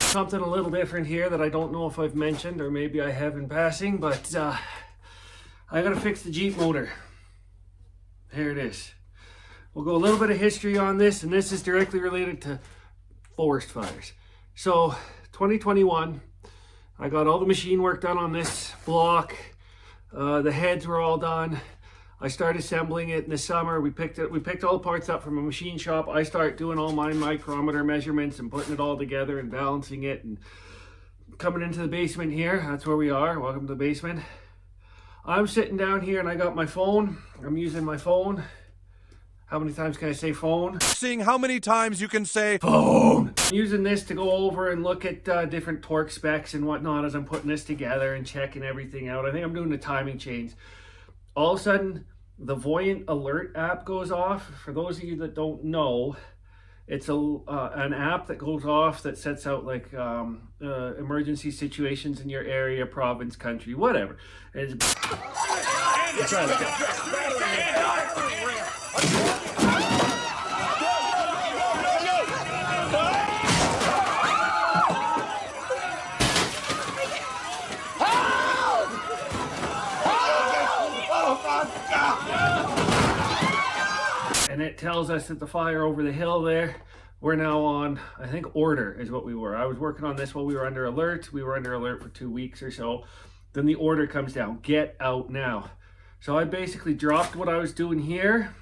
Something a little different here that I don't know if I've mentioned, or maybe I have in passing, but I gotta fix the Jeep motor. Here it is. We'll go a little bit of history on this, and this is directly related to forest fires. So 2021, I got all the machine work done on this block. The heads were all done. I started assembling it in the summer. We picked all the parts up from a machine shop. I start doing all my micrometer measurements and putting it all together and balancing it and coming into the basement here. That's where we are. Welcome to the basement. I'm sitting down here and I got my phone. I'm using my phone. How many times can I say phone? Seeing how many times you can say phone. I'm using this to go over and look at different torque specs and whatnot as I'm putting this together and checking everything out. I think I'm doing the timing chains. All of a sudden, the Voyant Alert app goes off. For those of you that don't know, it's an app that goes off that sets out like emergency situations in your area, province, country, whatever. And it's and it tells us that the fire over the hill there, we're now on, I think, order is what we were. I was working on this while we were under alert. We were under alert for 2 weeks or so. Then the order comes down, get out now. So I basically dropped what I was doing here.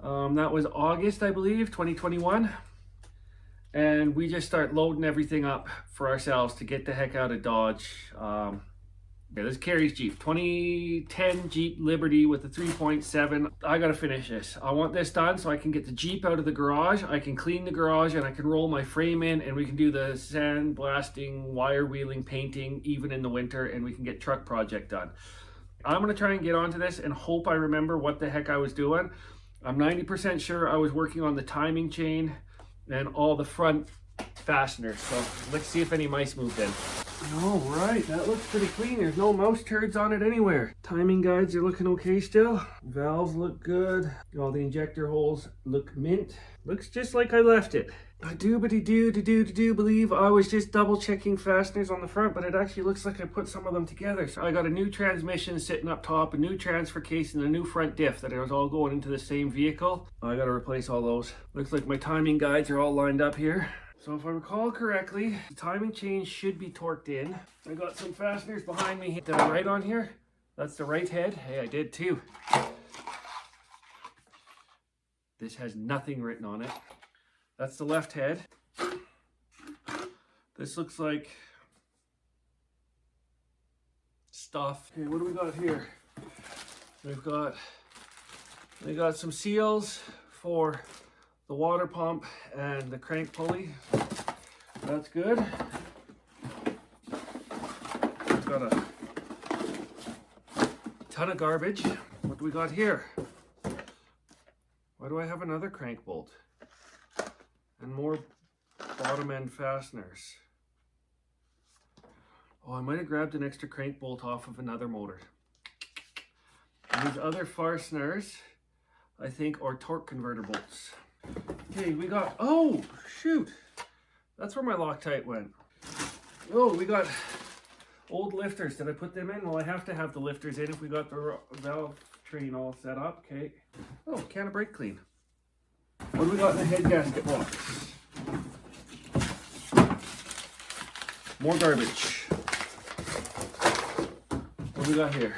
That was August, I believe, 2021. And we just start loading everything up for ourselves to get the heck out of Dodge. Yeah, this is Kari's Jeep, 2010 Jeep Liberty with the 3.7. I gotta finish this. I want this done so I can get the Jeep out of the garage. I can clean the garage and I can roll my frame in, and we can do the sandblasting, wire wheeling, painting, even in the winter, and we can get truck project done. I'm gonna try and get onto this and hope I remember what the heck I was doing. I'm 90% sure I was working on the timing chain and all the front fasteners. So let's see if any mice moved in. All right, that looks pretty clean. There's no mouse turds on it anywhere. Timing guides are looking okay still. Valves look good. All the injector holes look mint. Looks just like I left it. I do believe I was just double checking fasteners on the front, but it actually looks like I put some of them together. So I got a new transmission sitting up top, a new transfer case, and a new front diff that was all going into the same vehicle. I got to replace all those. Looks like my timing guides are all lined up here. So if I recall correctly, the timing chain should be torqued in. I got some fasteners behind me. Did I write on here? That's the right head. Hey, I did too. This has nothing written on it. That's the left head. This looks like stuff. Okay, what do we got here? We got some seals for the water pump and the crank pulley. That's good. We've got a ton of garbage. What do we got here? Why do I have another crank bolt? And more bottom end fasteners. Oh, I might have grabbed an extra crank bolt off of another motor. And these other fasteners, I think, are torque converter bolts. Okay, we got, oh, shoot. That's where my Loctite went. Oh, we got old lifters. Did I put them in? Well, I have to have the lifters in if we got the valve train all set up. Okay. Oh, can of brake clean. What do we got in the head gasket box? More garbage. What do we got here?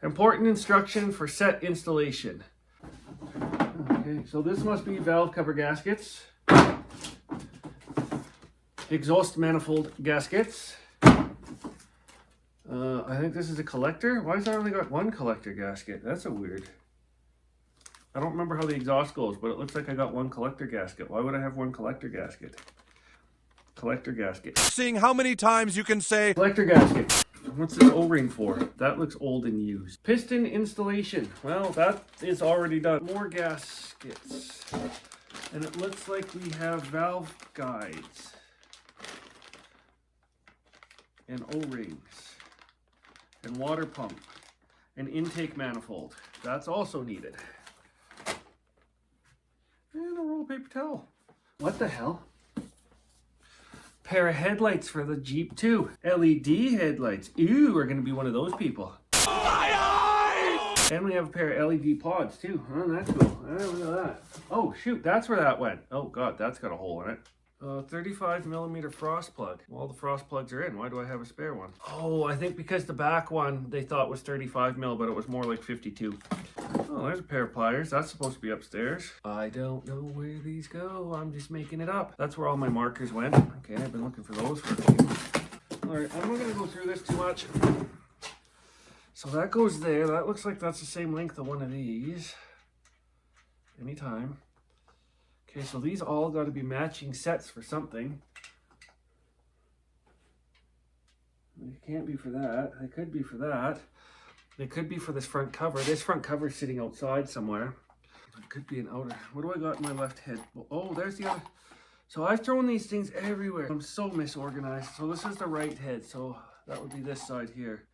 Important instruction for set installation. Okay, so this must be valve cover gaskets. Exhaust manifold gaskets. I think this is a collector. Why has I only got one collector gasket? That's a weird. I don't remember how the exhaust goes, but it looks like I got one collector gasket. Why would I have one collector gasket? Collector gasket. Seeing how many times you can say Collector gasket. What's this O-ring for? That looks old and used. Piston installation. Well, that is already done. More gaskets. And it looks like we have valve guides. And O-rings. And water pump. And intake manifold. That's also needed. And a roll of paper towel. What the hell? pair of headlights for the Jeep too. LED headlights. Ooh, we're gonna be one of those people. And we have a pair of LED pods too. Oh, that's cool. Oh, look at that. Oh shoot, that's where that went. Oh god, that's got a hole in it. 35mm frost plug. Well, all the frost plugs are in. Why do I have a spare one? Oh, I think because the back one they thought was 35mm, but it was more like 52. Oh, there's a pair of pliers. That's supposed to be upstairs. I don't know where these go. I'm just making it up. That's where all my markers went. Okay, I've been looking for those for a few. All right, I'm not gonna go through this too much. So that goes there. That looks like that's the same length of one of these. Anytime. Okay, so these all got to be matching sets for something. They can't be for that. They could be for that. They could be for this front cover. This front cover is sitting outside somewhere. It could be an outer. What do I got in my left head? Oh, there's the other. So I've thrown these things everywhere. I'm so misorganized. So this is the right head. So that would be this side here.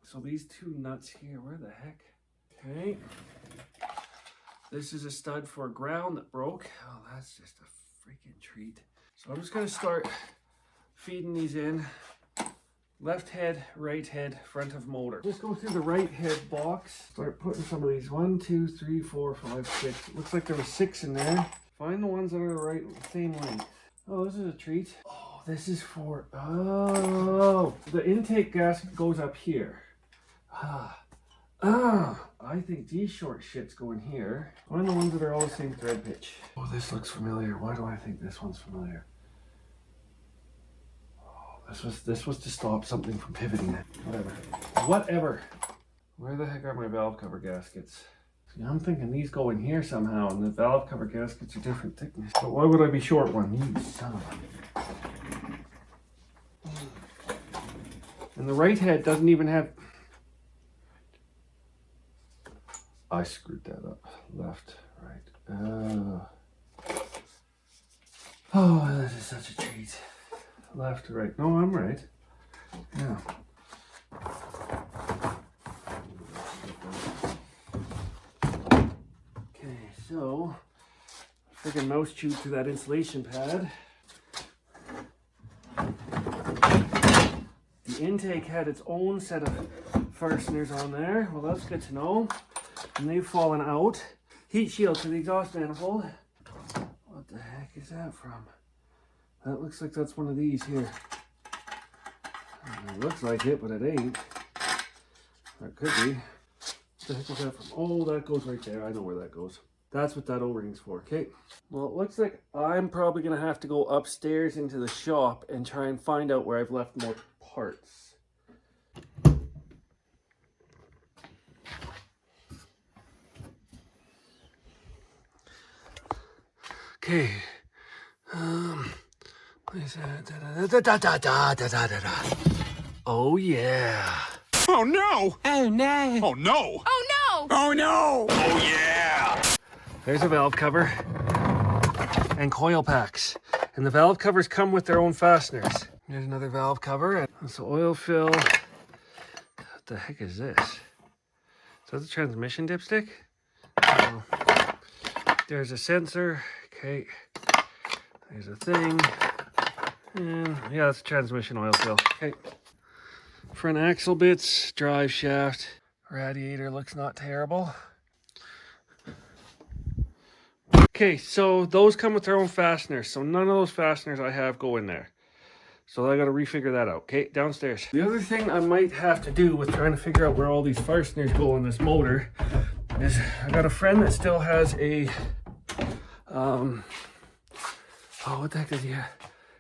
So these two nuts here, where the heck? Okay. This is a stud for a ground that broke. Oh, that's just a freaking treat. So I'm just gonna start feeding these in. Left head, right head, front of motor. Just go through the right head box. Start putting some of these. 1, 2, 3, 4, 5, 6. It looks like there was 6 in there. Find the ones that are the right, same length. Oh, this is a treat. Oh, this is for, oh, the intake gasket goes up here. I think these short shits go in here. Find the ones that are all the same thread pitch. Oh, this looks familiar. Why do I think this one's familiar? Oh, this was to stop something from pivoting. Whatever. Where the heck are my valve cover gaskets? See, I'm thinking these go in here somehow, and the valve cover gaskets are different thickness. But why would I be short one? You son of a... And the right head doesn't even have... I screwed that up. Left, right. Oh, this is such a treat. Left, right. No, I'm right. Yeah. Okay, so freaking mouse chewed through that insulation pad. The intake had its own set of fasteners on there. Well, that's good to know. And they've fallen out. Heat shield to the exhaust manifold. What the heck is that from? That looks like that's one of these here. It looks like it, but it ain't. Or it could be. What the heck is that from? Oh, that goes right there. I know where that goes. That's what that O-ring's for, okay? Well, it looks like I'm probably gonna have to go upstairs into the shop and try and find out where I've left more parts. Okay, what is that? Oh yeah. Oh no! Oh no! Oh no! Oh no! Oh no! Oh yeah! There's a valve cover and coil packs. And the valve covers come with their own fasteners. There's another valve cover. That's the oil fill. What the heck is this? Is that the transmission dipstick? Oh. There's a sensor. Okay. There's a thing. And yeah, that's a transmission oil fill. Okay. Front axle bits, drive shaft, radiator looks not terrible. Okay, so those come with their own fasteners. So none of those fasteners I have go in there. So I got to refigure that out. Okay, downstairs. The other thing I might have to do with trying to figure out where all these fasteners go in this motor is I got a friend that still has a, oh, what the heck does he have?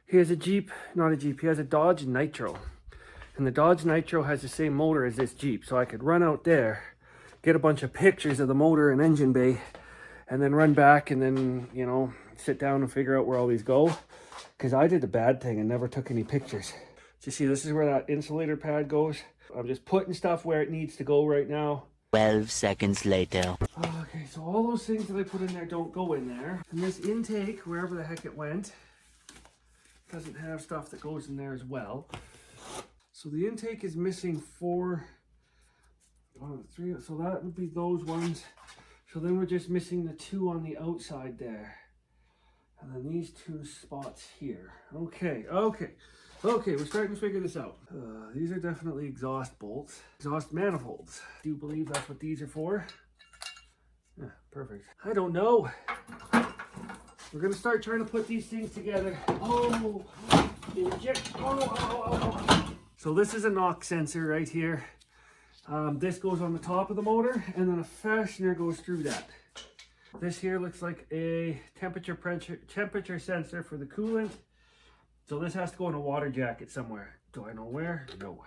He has a Jeep, not a Jeep, he has a Dodge Nitro. And the Dodge Nitro has the same motor as this Jeep. So I could run out there, get a bunch of pictures of the motor and engine bay, and then run back and then, you know, sit down and figure out where all these go. Because I did the bad thing and never took any pictures. So you see, this is where that insulator pad goes. I'm just putting stuff where it needs to go right now. 12 seconds later. Okay, so all those things that I put in there don't go in there. And this intake, wherever the heck it went, doesn't have stuff that goes in there as well. So the intake is missing 4, 1, 3, so that would be those ones. So then we're just missing the 2 on the outside there. And then these two spots here. Okay, we're starting to figure this out. These are definitely exhaust bolts, exhaust manifolds. Do you believe that's what these are for? Yeah, perfect. I don't know. We're gonna start trying to put these things together. Oh, inject. Oh. So this is a knock sensor right here. This goes on the top of the motor, and then a fastener goes through that. This here looks like a temperature sensor for the coolant. So this has to go in a water jacket somewhere. Do I know where? No.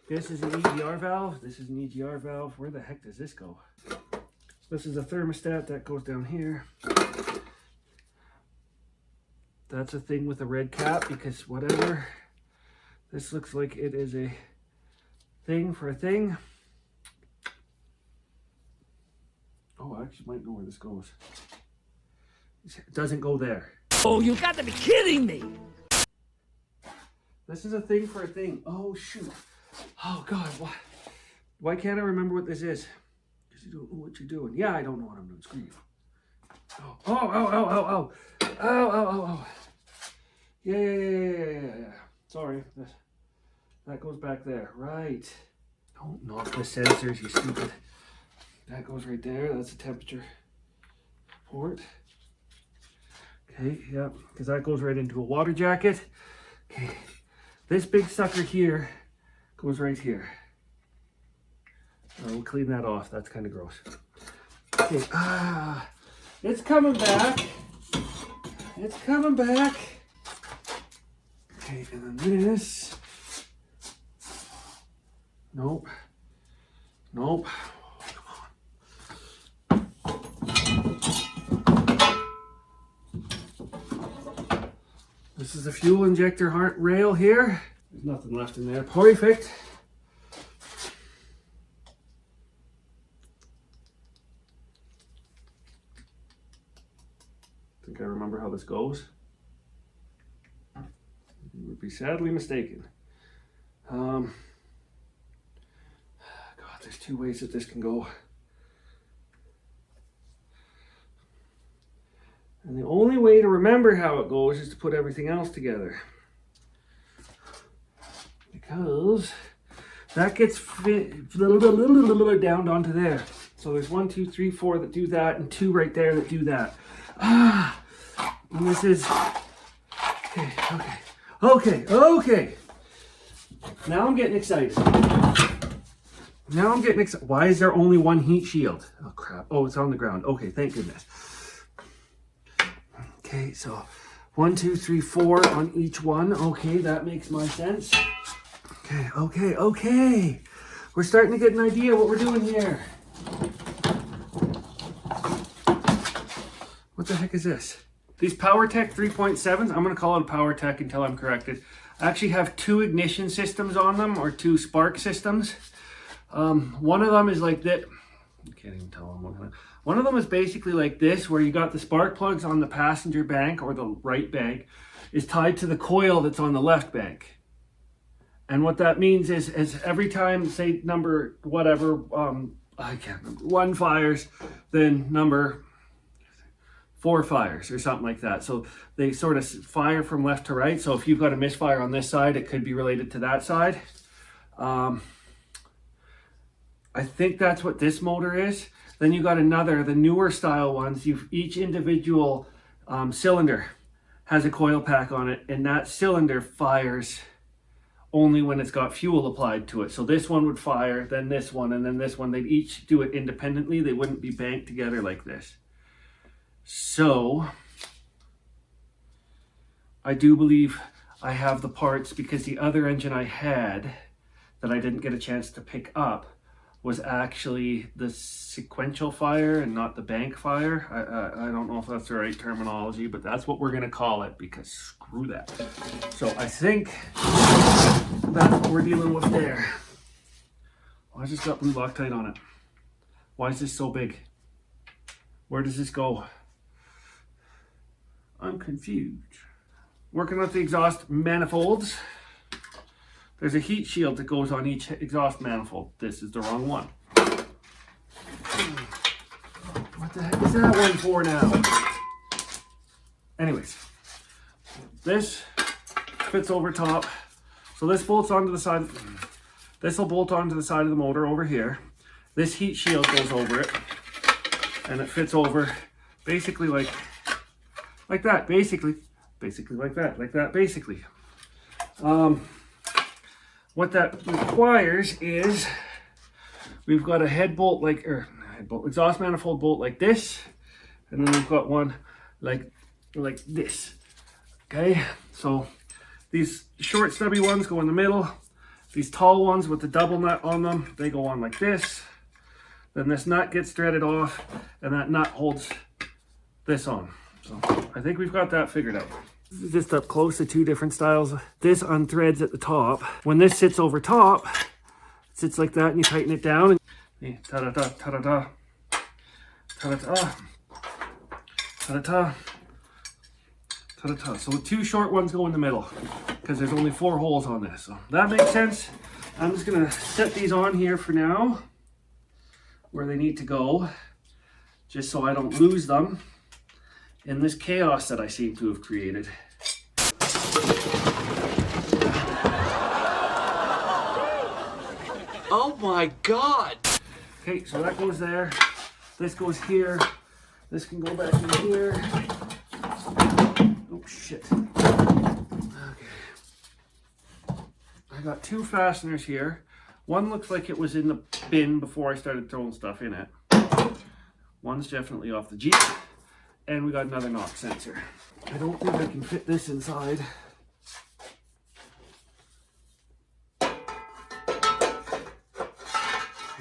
This is an EGR valve. This is an EGR valve. Where the heck does this go? This is a thermostat that goes down here. That's a thing with a red cap because whatever. This looks like it is a thing for a thing. Oh, I actually might know where this goes. It doesn't go there. Oh, you got to be kidding me! This is a thing for a thing. Oh, shoot. Oh, God. Why can't I remember what this is? Because you don't know what you're doing. Yeah, I don't know what I'm doing. Screw you. Oh. Oh. Yeah. Sorry. That goes back there. Right. Don't knock the sensors, you stupid. That goes right there. That's a temperature port. Okay, yeah, because that goes right into a water jacket. Okay, this big sucker here goes right here. We'll clean that off. That's kind of gross. Okay, it's coming back. It's coming back. Okay, and then this. Nope. This is the fuel injector rail here. There's nothing left in there. Perfect. I think I remember how this goes. You would be sadly mistaken. God, there's two ways that this can go. And the only way to remember how it goes is to put everything else together. Because that gets down onto there. So there's 1, 2, 3, 4 that do that, and 2 right there that do that. And this is, okay. Now I'm getting excited. Why is there only one heat shield? Oh crap, oh, it's on the ground. Okay, thank goodness. Okay, so 1, 2, 3, 4 on each one. Okay, that makes my sense. Okay. We're starting to get an idea what we're doing here. What the heck is this? These PowerTech 3.7s, I'm going to call it a PowerTech until I'm corrected, actually have 2 ignition systems on them, or 2 spark systems. One of them is like that. I can't even tell them. One of them is basically like this, where you got the spark plugs on the passenger bank, or the right bank, is tied to the coil that's on the left bank. And what that means is every time, say number whatever, I can't remember, 1 fires, then number 4 fires or something like that. So they sort of fire from left to right. So if you've got a misfire on this side, it could be related to that side. I think that's what this motor is. Then you got the newer style ones. Each individual cylinder has a coil pack on it, and that cylinder fires only when it's got fuel applied to it. So this one would fire, then this one, and then this one. They'd each do it independently. They wouldn't be banked together like this. So I do believe I have the parts, because the other engine I had that I didn't get a chance to pick up was actually the sequential fire and not the bank fire. I don't know if that's the right terminology, but that's what we're gonna call it, because screw that. So I think that's what we're dealing with there. Oh, I just got blue Loctite on it. Why is this so big? Where does this go? I'm confused. Working with the exhaust manifolds. There's a heat shield that goes on each exhaust manifold. This is the wrong one. What the heck is that one for now? Anyways, this fits over top. So this bolts onto the side. This will bolt onto the side of the motor over here. This heat shield goes over it, and it fits over basically like that, basically like that, basically. What that requires is we've got a head bolt exhaust manifold bolt like this, and then we've got one like this. Okay, so these short stubby ones go in the middle. These tall ones with the double nut on them, they go on like this. Then this nut gets threaded off, and that nut holds this on. So I think we've got that figured out. Just up close, the two different styles. This unthreads at the top. When this sits over top, it sits like that, and you tighten it down. And ta-da-da, ta-da-da, ta-da-da, ta-da-da, ta-da-da. So the two short ones go in the middle because there's only 4 holes on this. So that makes sense. I'm just gonna set these on here for now where they need to go, just so I don't lose them in this chaos that I seem to have created. Oh my God! Okay, so that goes there. This goes here. This can go back in here. Oh shit. Okay. I got 2 fasteners here. One looks like it was in the bin before I started throwing stuff in it. One's definitely off the Jeep. And we got another knock sensor. I don't think I can fit this inside.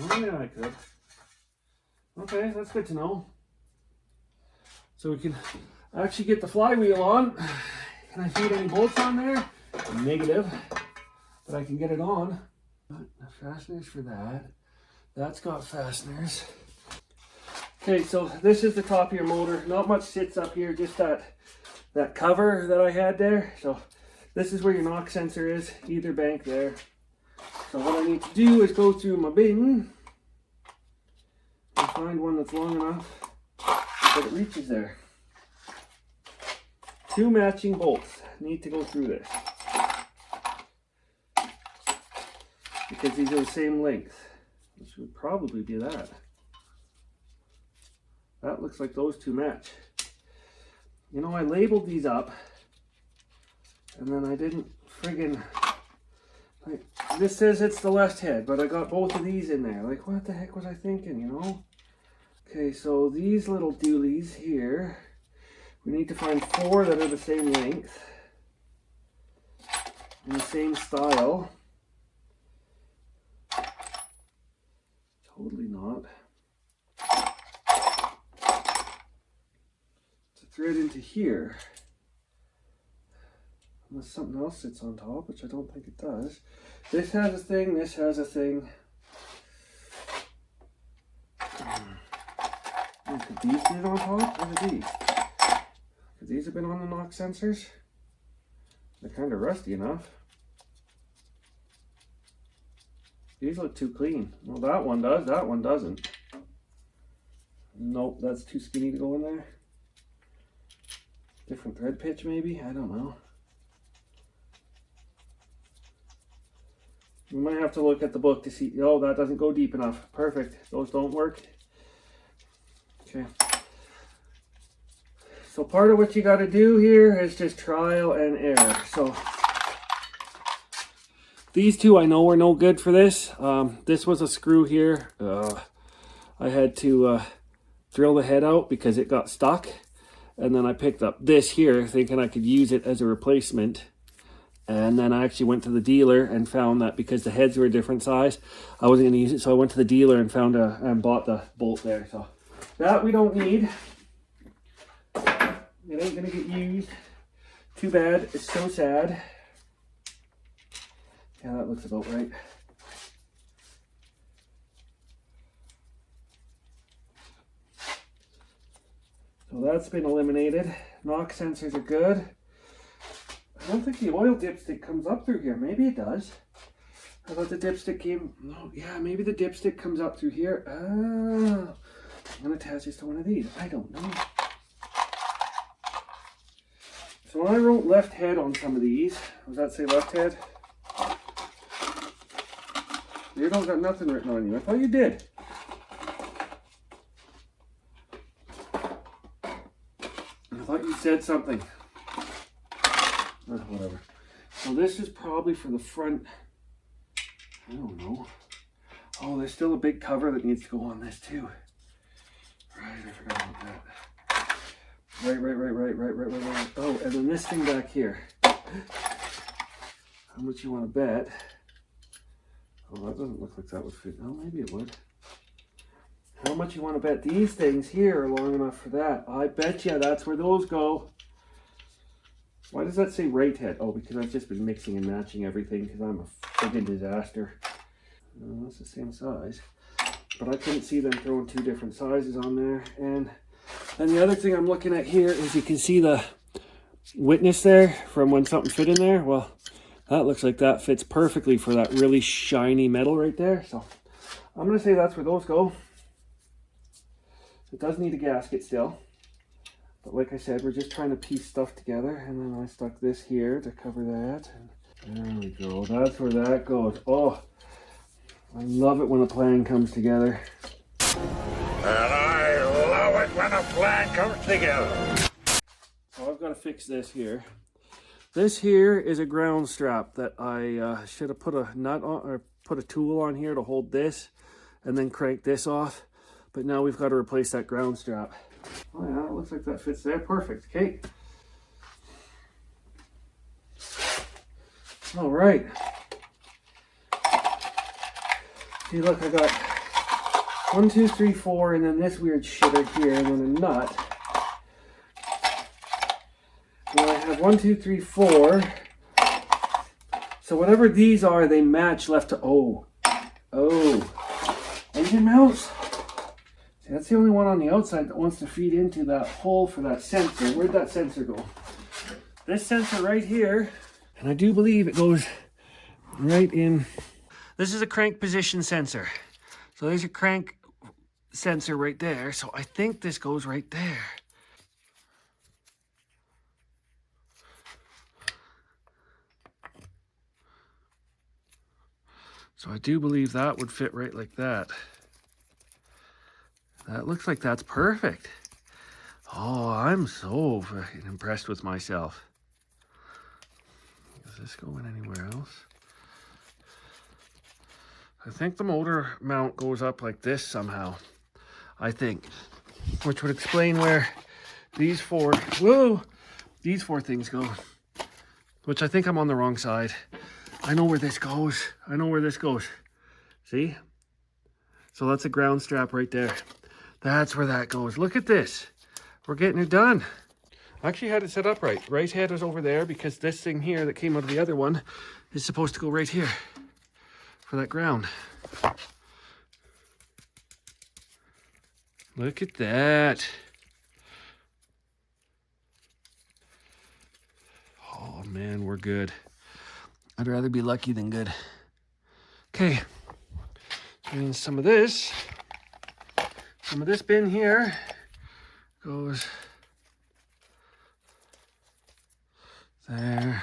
Oh yeah, I could. Okay, that's good to know. So we can actually get the flywheel on. Can I feed any bolts on there? Negative. But I can get it on. The fasteners for that. That's got fasteners. Okay, so this is the top of your motor. Not much sits up here, just that cover that I had there. So this is where your knock sensor is, either bank there. So what I need to do is go through my bin and find one that's long enough that it reaches there. 2 matching bolts need to go through this because these are the same length. This would probably be that. That looks like those 2 match. You know, I labeled these up and then I didn't friggin', like, this says it's the left head, but I got both of these in there. Like, what the heck was I thinking, you know? Okay, so these little doolies here, we need to find 4 that are the same length and the same style. Totally not. Thread into here, unless something else sits on top, which I don't think it does. This has a thing, this has a thing. Could these be on top? What are these? Could these have been on the knock sensors? They're kind of rusty enough. These look too clean. Well, that one does, that one doesn't. Nope, that's too skinny to go in there. Different thread pitch maybe? I don't know. We might have to look at the book to see. Oh, that doesn't go deep enough. Perfect. Those don't work. Okay. So part of what you got to do here is just trial and error. So these 2 I know are no good for this. This was a screw here. I had to drill the head out because it got stuck. And then I picked up this here thinking I could use it as a replacement. And then I actually went to the dealer and found that because the heads were a different size, I wasn't going to use it. So I went to the dealer and found and bought the bolt there. So that we don't need. It ain't going to get used. Too bad. It's so sad. Yeah, that looks about right. So that's been eliminated. Knock sensors are good. I don't think the oil dipstick comes up through here. Maybe it does. I thought the dipstick came... No, yeah, maybe the dipstick comes up through here. Oh, I'm going to attach this to one of these. I don't know. So when I wrote left head on some of these, does that say left head? You don't got nothing written on you. I thought you did. I thought you said something. Whatever. So this is probably for the front. I don't know. Oh, there's still a big cover that needs to go on this too. Right, I forgot about that. Right. Oh, and then this thing back here. How much you want to bet? Oh, that doesn't look like that would fit. Oh, maybe it would. How much you want to bet these things here are long enough for that? I bet you that's where those go. Why does that say right head? Oh, because I've just been mixing and matching everything because I'm a friggin' disaster. That's the same size. But I couldn't see them throwing two different sizes on there. And the other thing I'm looking at here is you can see the witness there from when something fit in there. Well, that looks like that fits perfectly for that really shiny metal right there. So I'm going to say that's where those go. It does need a gasket still. But like I said, we're just trying to piece stuff together. And then I stuck this here to cover that. And there we go. That's where that goes. Oh, I love it when a plan comes together. And I love it when a plan comes together. So I've got to fix this here. This here is a ground strap that I should have put a nut on, or put a tool on here to hold this and then crank this off. But now we've got to replace that ground strap. Oh yeah, it looks like that fits there. Perfect. Okay. All right. See, look, I got 1, 2, 3, 4, and then this weird shit right here, and then a nut. Now I have 1, 2, 3, 4. So whatever these are, they match left to oh. Engine mounts. See, that's the only one on the outside that wants to feed into that hole for that sensor. Where'd that sensor go? This sensor right here, and I do believe it goes right in. This is a crank position sensor. So there's your crank sensor right there. So I think this goes right there. So I do believe that would fit right like that. That looks like that's perfect. Oh, I'm so fucking impressed with myself. Does this go in anywhere else? I think the motor mount goes up like this somehow. I think. Which would explain where these four things go. Which I think I'm on the wrong side. I know where this goes. I know where this goes. See? So that's a ground strap right there. That's where that goes. Look at this. We're getting it done. I actually had it set up right. Right head was over there because this thing here that came out of the other one is supposed to go right here for that ground. Look at that. Oh man, we're good. I'd rather be lucky than good. Okay. And some of this bin here goes there,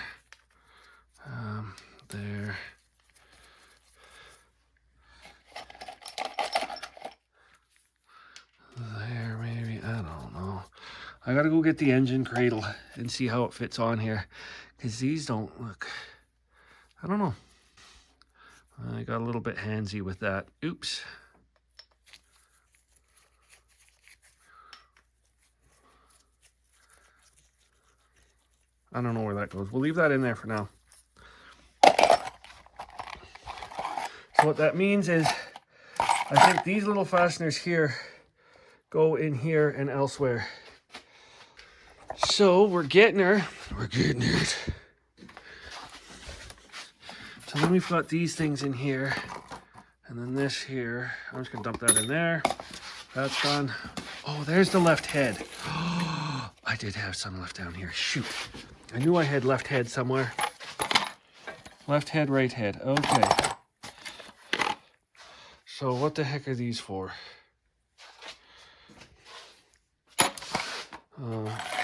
there. There, maybe, I don't know. I gotta go get the engine cradle and see how it fits on here, because these don't look, I don't know. I got a little bit handsy with that. Oops. I don't know where that goes. We'll leave that in there for now. So what that means is, I think these little fasteners here go in here and elsewhere. So we're getting her. We're getting it. So then we've got these things in here. And then this here. I'm just going to dump that in there. That's done. Oh, there's the left head. Oh, I did have some left down here. Shoot. I knew I had left head somewhere. Left head, right head. Okay. So what the heck are these for?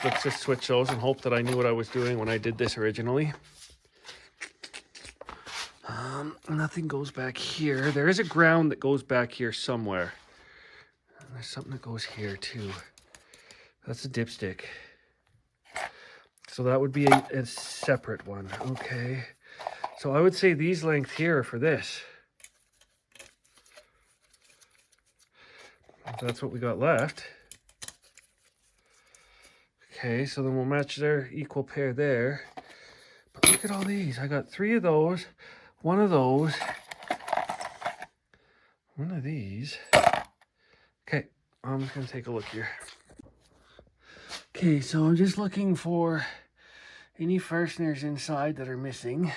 let's just switch those and hope that I knew what I was doing when I did this originally. Nothing goes back here. There is a ground that goes back here somewhere. And there's something that goes here too. That's a dipstick. So that would be a separate one. Okay. So I would say these lengths here are for this. If that's what we got left. Okay, so then we'll match their equal pair there. But look at all these. I got 3 of those, 1 of those, 1 of these. Okay, I'm just going to take a look here. Okay, so I'm just looking for any fasteners inside that are missing.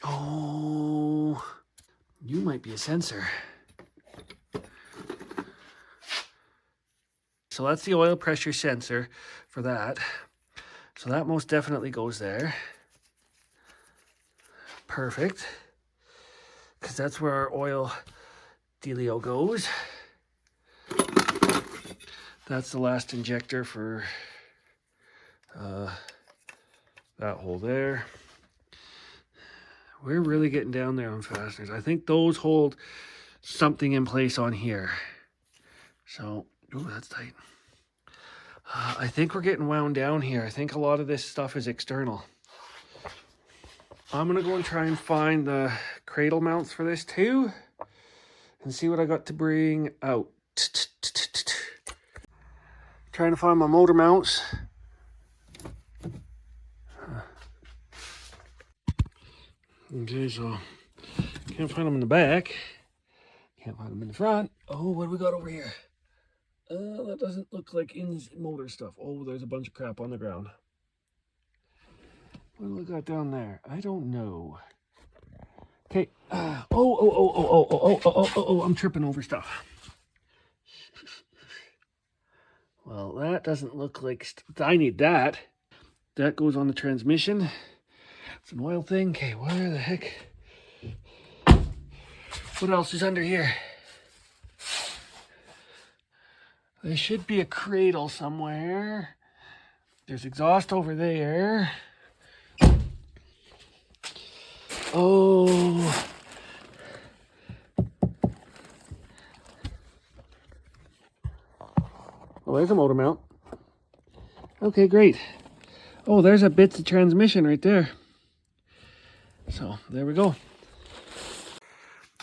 Oh, you might be a sensor. So that's the oil pressure sensor for that. So that most definitely goes there. Perfect. Because that's where our oil dealio goes. That's the last injector for that hole there. We're really getting down there on fasteners. I think those hold something in place on here. So, oh, that's tight. I think we're getting wound down here. I think a lot of this stuff is external. I'm gonna go and try and find the cradle mounts for this too and see what I got to bring out. Trying to find my motor mounts. Okay, so can't find them in the back. Can't find them in the front. Oh, what do we got over here? That doesn't look like motor stuff. Oh, there's a bunch of crap on the ground. What do we got down there? I don't know. Okay. Oh, I'm tripping over stuff. Well, that doesn't look like... I need that. That goes on the transmission. It's an oil thing. Okay, where the heck? What else is under here? There should be a cradle somewhere. There's exhaust over there. Oh. Oh, there's a motor mount. Okay, great. Oh, there's a bits of transmission right there. So, there we go.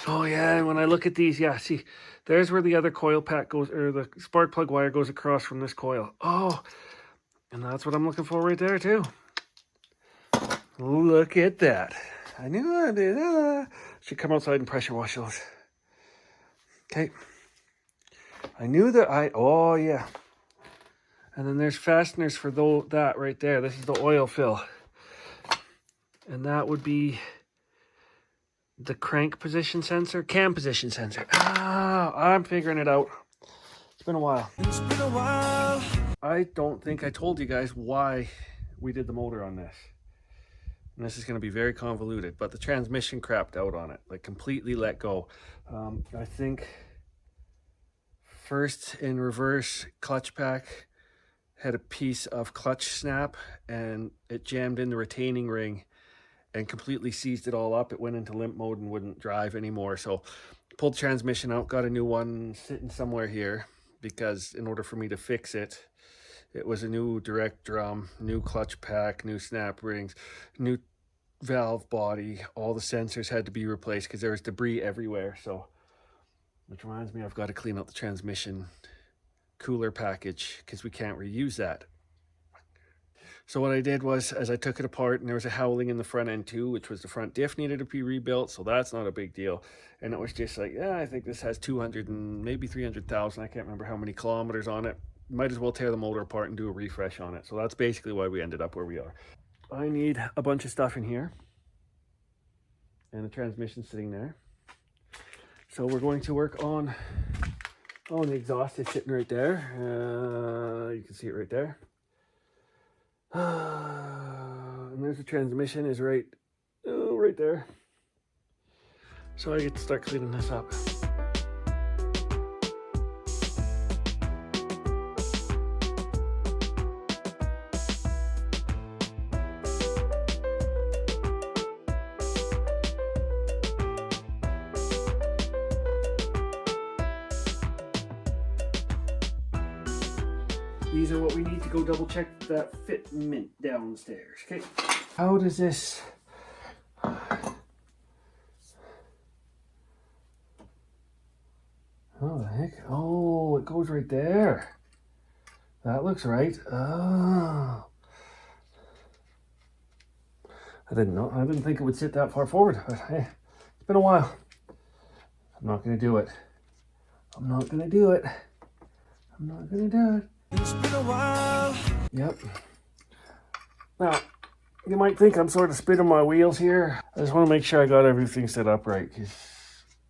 Oh, yeah, and when I look at these, yeah, see, there's where the other coil pack goes, or the spark plug wire goes across from this coil. Oh, and that's what I'm looking for right there, too. Look at that. I knew I did. Should come outside and pressure wash those. Okay. I knew that oh, yeah. And then there's fasteners for that right there. This is the oil fill. And that would be the crank position sensor, cam position sensor. Ah, I'm figuring it out. It's been a while. I don't think I told you guys why we did the motor on this. And this is going to be very convoluted, but the transmission crapped out on it, like completely let go. I think first in reverse clutch pack had a piece of clutch snap and it jammed in the retaining ring and completely seized it all up. It went into limp mode and wouldn't drive anymore. So pulled the transmission out, got a new one sitting somewhere here, because in order for me to fix it, it was a new direct drum, new clutch pack, new snap rings, new valve body. All the sensors had to be replaced because there was debris everywhere. So, which reminds me, I've got to clean out the transmission cooler package because we can't reuse that. So what I did was, as I took it apart, and there was a howling in the front end too, which was the front diff needed to be rebuilt, so that's not a big deal. And it was just like, yeah, I think this has 200 and maybe 300,000, I can't remember how many kilometers on it. Might as well tear the motor apart and do a refresh on it. So that's basically why we ended up where we are. I need a bunch of stuff in here, and the transmission sitting there. So we're going to work on, the exhaust is sitting right there. You can see it right there. And there's the transmission is right there. So I get to start cleaning this up. these are what we need to go double check that fitment downstairs. Okay, how does this... Oh, the heck? Oh, it goes right there. That looks right. Oh. I didn't know. I didn't think it would sit that far forward, but hey, it's been a while. I'm not going to do it. I'm not going to do it. I'm not going to do it. It's been a while. Yep. Now, you might think I'm sort of spinning my wheels here. I just want to make sure I got everything set up right, because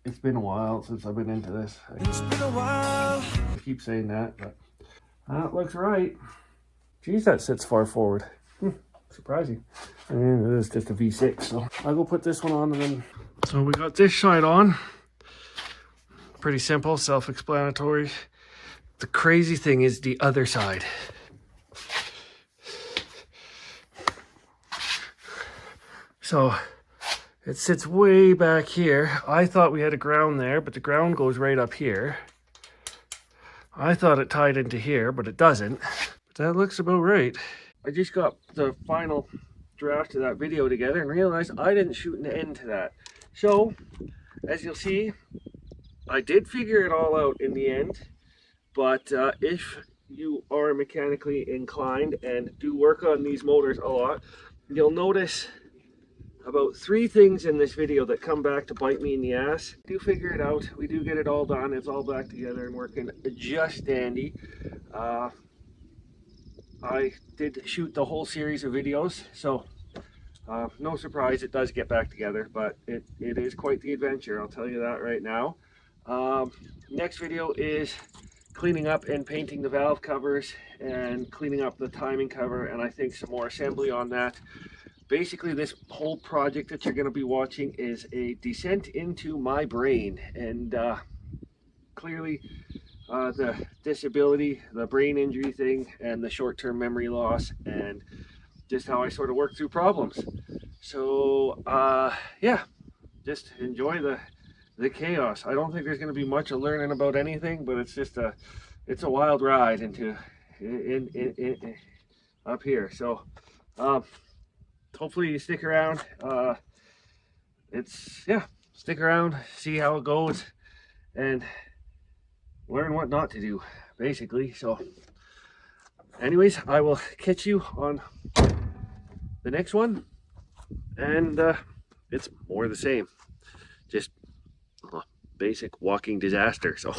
it's been a while since I've been into this. It's been a while. I keep saying that, but that looks right. Geez, that sits far forward. Surprising. And it is just a V6, so I'll go put this one on and then... So we got this side on. Pretty simple, self-explanatory. The crazy thing is the other side. So it sits way back here. I thought we had a ground there, but the ground goes right up here. I thought it tied into here, but it doesn't. But that looks about right. I just got the final draft of that video together and realized I didn't shoot an end to that. So, as you'll see, I did figure it all out in the end. But if you are mechanically inclined and do work on these motors a lot, you'll notice about 3 things in this video that come back to bite me in the ass. We do figure it out. We do get it all done. It's all back together and working just dandy. I did shoot the whole series of videos, so no surprise it does get back together, but it is quite the adventure, I'll tell you that right now. Next video is cleaning up and painting the valve covers and cleaning up the timing cover, and I think some more assembly on that. Basically, this whole project that you're going to be watching is a descent into my brain, and clearly the disability, the brain injury thing, and the short-term memory loss, and just how I sort of work through problems. So yeah, just enjoy the chaos. I don't think there's going to be much of learning about anything, but it's just it's a wild ride into up here. So hopefully you stick around. Stick around, see how it goes, and learn what not to do, basically. So anyways, I will catch you on the next one, and it's more the same, just basic walking disaster. So